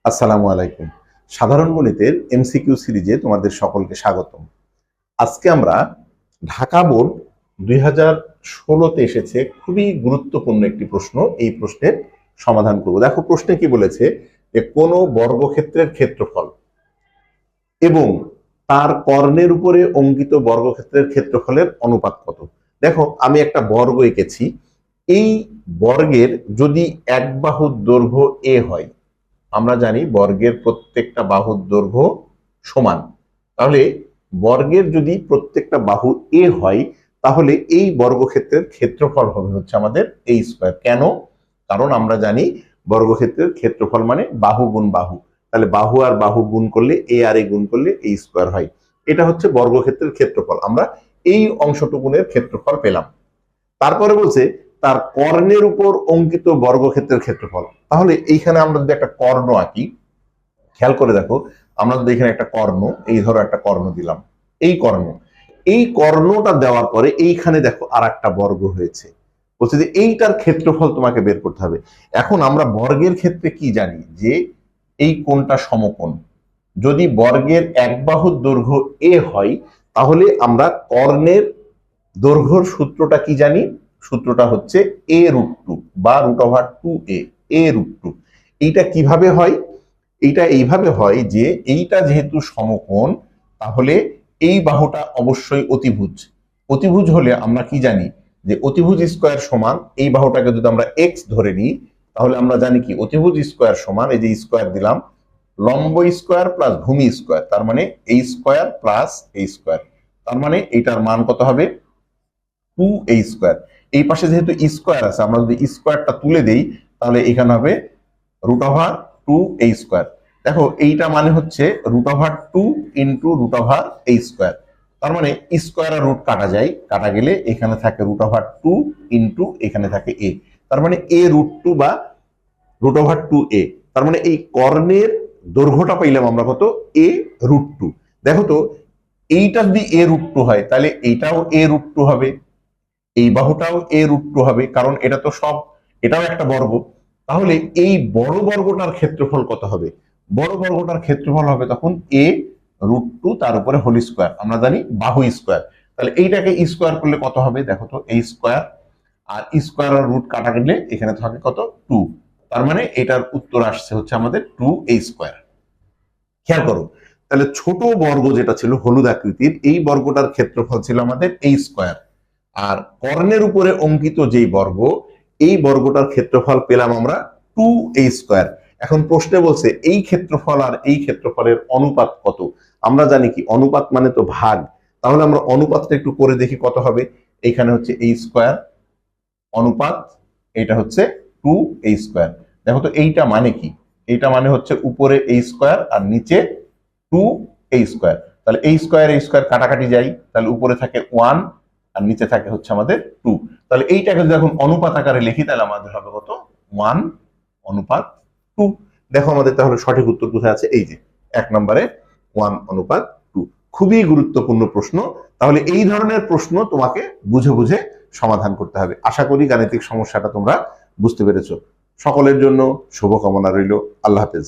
আসসালামু আলাইকুম। সাধারণ গণিতের এমসিকিউ সিরিজে তোমাদের সকলকে স্বাগতম। আজকে আমরা ঢাকা বোর্ড 2016-তে এসেছে খুবই গুরুত্বপূর্ণ একটি প্রশ্ন। এই প্রশ্নের সমাধান করব। দেখো প্রশ্নে কি বলেছে যে কোনো বর্গক্ষেত্রের ক্ষেত্রফল এবং তার কর্ণের উপরে অঙ্কিত বর্গক্ষেত্রের ক্ষেত্রফলের অনুপাত কত। দেখো আমি একটা বর্গ এঁকেছি। এই বর্গের যদি এক বাহুর দৈর্ঘ্য এ হয়, আমরা জানি বর্গের প্রত্যেকটা বাহুর দৈর্ঘ্য সমান, তাহলে বর্গের যদি প্রত্যেকটা বাহু এ হয় তাহলে এই বর্গক্ষেত্রের ক্ষেত্রফল হবে হচ্ছে আমাদের এ স্কয়ার। কেন? কারণ আমরা জানি বর্গক্ষেত্রের ক্ষেত্রফল মানে বাহু গুণ বাহু, তাহলে বাহু আর বাহু গুণ করলে এ আর এ গুণ করলে এ স্কয়ার হয়। এটা হচ্ছে বর্গক্ষেত্রের ক্ষেত্রফল। আমরা এই অংশটুকুনের ক্ষেত্রফল পেলাম। তারপরে বলছে তার কর্ণের উপর অঙ্কিত বর্গক্ষেত্রের ক্ষেত্রফল। তাহলে এইখানে আমরা যদি একটা কর্ণ আঁকি, খেয়াল করে দেখো, আমরা যদি এখানে একটা কর্ণ, এই ধরো একটা কর্ণ দিলাম, এই কর্ণটা দেওয়ার পরে এইখানে দেখো আর একটা বর্গ হয়েছে। বলছে যে এইটার ক্ষেত্রফল তোমাকে বের করতে হবে। এখন আমরা বর্গের ক্ষেত্রে কি জানি যে এই কোণটা সমকোণ। যদি বর্গের এক বাহুর দৈর্ঘ্য এ হয় তাহলে আমরা কর্ণের দৈর্ঘ্যর সূত্রটা কি জানি? সূত্রটা হচ্ছে a√2 বা √2a, a√2। এইটা কিভাবে হয়? এইটা এইভাবে হয় যে এইটা যেহেতু সমকোণ, তাহলে এই বাহুটা অবশ্যই অতিভুজ। অতিভুজ হলে আমরা কি জানি যে অতিভুজ স্কয়ার সমান, এই বাহুটাকে যদি আমরা x ধরে নিই তাহলে আমরা জানি কি অতিভুজ স্কয়ার সমান, এই যে স্কয়ার দিলাম, লম্ব স্কয়ার প্লাস ভূমি স্কয়ার, তার মানে a square plus a square. তার মানে এইটার মান কত হবে? 2a square. এই পাশে যেহেতু স্কয়ার আছে, আমরা যদি স্কয়ারটা তুলে দেই তাহলে এখানে হবে √2a স্কয়ার। দেখো এইটা মানে হচ্ছে √2 ইন্টু √a স্কয়ার। তার মানে স্কয়ার আর রুট কাটা যায়, কাটা গেলে এখানে থাকে √2 ইন্টু এখানে থাকে a। তার মানে a√2 বা √2a। তার মানে এই কর্ণের দৈর্ঘ্যটা পাইলাম আমরা কত? a√2। দেখো তো, এইটা যদি a√2 হয় তাহলে এইটাও a√2 হবে, এই বাহুটাও a√2 হবে, কারণ এটা তো সব, এটাও একটা বর্গ। তাহলে এই বড় বর্গটার ক্ষেত্রফল কত হবে? বড় বর্গটার ক্ষেত্রফল হবে তখন a√2 তার উপরে হোল স্কয়ার। আমরা জানি বাহু স্কয়ার, তাহলে এইটাকে স্কয়ার করলে কত হবে? দেখো তো, a স্কয়ার আর স্কয়ার আর রুট কাটা গেলে এখানে থাকে কত? 2। তার মানে এটার উত্তর আসছে হচ্ছে আমাদের 2a স্কয়ার। খেয়াল করো, তাহলে ছোট বর্গ যেটা ছিল হলুদ আকৃতির, এই বর্গটার ক্ষেত্রফল ছিল আমাদের a স্কয়ার। আর কর্ণের উপরে অঙ্কিত যেই বর্গ, এই বর্গটার ক্ষেত্রফল পেলাম আমরা 2a স্কয়ার। এখন প্রশ্নে বলছে এই ক্ষেত্রফল আর এই ক্ষেত্রফলের অনুপাত কত। আমরা জানি কি অনুপাত মানে তো ভাগ, তাহলে আমরা অনুপাতটা একটু করে দেখি কত হবে। এখানে হচ্ছে a স্কয়ার অনুপাত, এটা হচ্ছে 2a স্কয়ার। দেখো তো এইটা মানে কি? এইটা মানে হচ্ছে উপরে a স্কয়ার আর নিচে 2a স্কয়ার। তাহলে a স্কয়ার কাটাকাটি যায়, তাহলে উপরে থাকে 1 আর নিচে থাকে হচ্ছে আমাদের 2। তাহলে এইটাকে যদি এখন অনুপাত আকারে লিখি তাহলে আমাদের হবে কত? 1/2। দেখো আমাদের তাহলে সঠিক উত্তর কোথায় আছে? এই যে 1 নম্বরে 1/2। খুবই গুরুত্বপূর্ণ প্রশ্ন। তাহলে এই ধরনের প্রশ্ন তোমাকে বুঝে বুঝে সমাধান করতে হবে। আশা করি গাণিতিক সমস্যাটা তোমরা বুঝতে পেরেছো। সকলের জন্য শুভকামনা রইল। আল্লাহ হাফেজ।